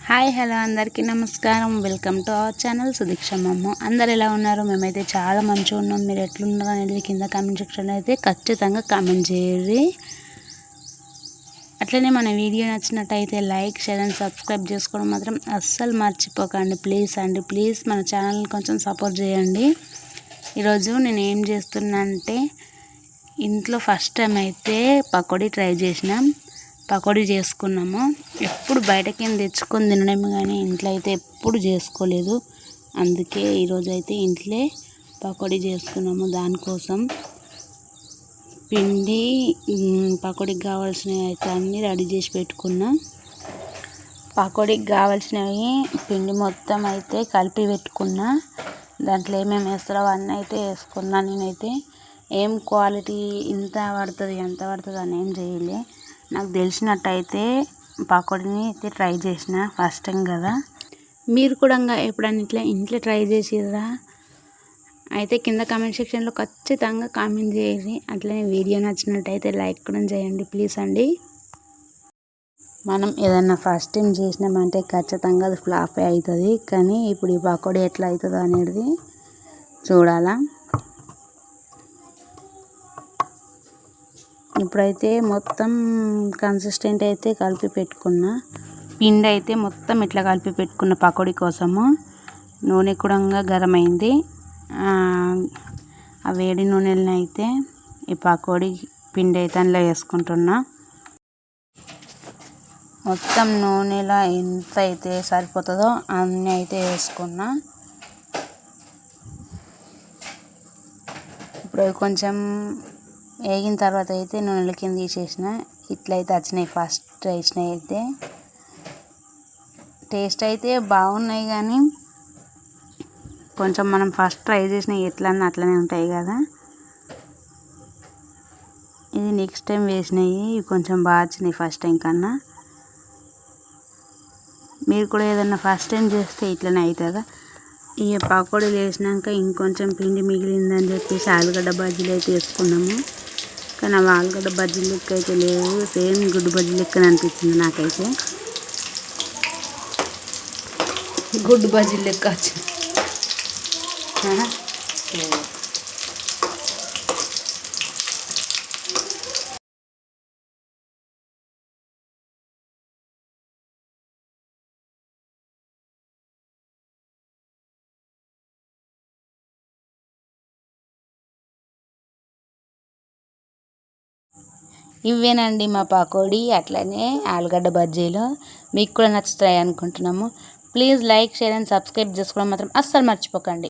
Hi hello అందరికీ నమస్కారం. Welcome to our channel సుదీక్షమ్మమ్మ. అందరు ఎలా ఉన్నారు? మేమైతే చాలా మంచిగా ఉన్నాం. మీరు ఎట్లున్నారు అనేది కింద కామెంట్ సెక్షన్లో అయితే ఖచ్చితంగా కామెంట్ చేయండి. అట్లనే మన వీడియో నచ్చినట్టయితే లైక్, షేర్ అండ్ సబ్స్క్రైబ్ చేసుకోవడం మాత్రం అస్సలు మర్చిపోకండి. ప్లీజ్ మన ఛానల్ని కొంచెం సపోర్ట్ చేయండి. ఈరోజు నేను ఏం చేస్తున్నా అంటే ఇంట్లో ఫస్ట్ టైం అయితే పకోడీ ట్రై చేసినాం. పకోడీ చేసుకున్నాము. ఎప్పుడు బయటకి తెచ్చుకొని తినడమే కానీ ఇంట్లో అయితే ఎప్పుడు చేసుకోలేదు. అందుకే ఈరోజు అయితే ఇంట్లో పకోడీ చేసుకున్నాము. దానికోసం పిండి పకోడీకి కావాల్సినవి అయితే అన్నీ రెడీ చేసి పెట్టుకున్నా. పకోడీకి కావాల్సినవి పిండి మొత్తం అయితే కలిపి పెట్టుకున్నా. దాంట్లో ఏమేమి వేస్తారో అవన్నీ అయితే వేసుకున్నా. నేనైతే ఏం క్వాలిటీ ఇంత పడుతుంది ఎంత పడుతుంది అని ఏం చేయలే. నాకు తెలిసినట్టయితే పకోడీని అయితే ట్రై చేసిన ఫస్ట్ టైం కదా. మీరు కూడా ఎప్పుడైనా ఇంట్లో ట్రై చేసిర్రా? అయితే కింద కామెంట్ సెక్షన్లో ఖచ్చితంగా కామెంట్ చేయండి. అట్లనే వీడియో నచ్చినట్టయితే లైక్ కూడా చేయండి ప్లీజ్ అండి. మనం ఏదన్నా ఫస్ట్ టైం చేసినామంటే ఖచ్చితంగా అది ఫ్లాప్ అవుతుంది. కానీ ఇప్పుడు ఈ పకోడీ ఎట్లా అవుతుందో అనేది చూడాలా. ఇప్పుడైతే మొత్తం కన్సిస్టెంట్ అయితే కలిపి పెట్టుకున్నా. పిండి అయితే మొత్తం ఇట్లా కలిపి పెట్టుకున్న పకోడీ కోసము. నూనె కూడా గరం అయింది. ఆ వేడి నూనెలను అయితే ఈ పకోడీ పిండి అయితే అందులో వేసుకుంటున్నా. మొత్తం నూనెలో ఎంత అయితే సరిపోతుందో అన్నీ అయితే వేసుకున్నా. ఇప్పుడు కొంచెం వేగిన తర్వాత అయితే నూనెల కింద తీసేసిన. ఇట్లయితే వచ్చినాయి ఫస్ట్ వేసినాయి అయితే. టేస్ట్ అయితే బాగున్నాయి కానీ కొంచెం మనం ఫస్ట్ ట్రై చేసినవి ఎట్లన్నా అట్లనే ఉంటాయి కదా. ఇది నెక్స్ట్ టైం వేసినాయి. ఇవి కొంచెం బాగా వచ్చినాయి ఫస్ట్ టైం కన్నా. మీరు కూడా ఏదన్నా ఫస్ట్ టైం చేస్తే ఇట్లనే అవుతుందా? ఈ పకోడీలు వేసినాక ఇంకొంచెం పిండి మిగిలిందని చెప్పేసి ఆలుగడ్డ బజ్జీలు అయితే వేసుకున్నాము. కానీ అవి ఆలుగడ్డ బజ్జీలు లెక్క అయితే లేవు. సేమ్ గుడ్డు బజ్జీ లెక్కనే అనిపించింది నాకైతే. గుడ్డు బజ్జీలు లెక్క వచ్చింది. ఇవేనండి మా పకోడీ, అట్లనే ఆలుగడ్డ బజ్జీలు. మీకు కూడా నచ్చుతాయి అనుకుంటున్నాము. Please like, share and subscribe చేసుకోవడం మాత్రం అస్సలు మర్చిపోకండి.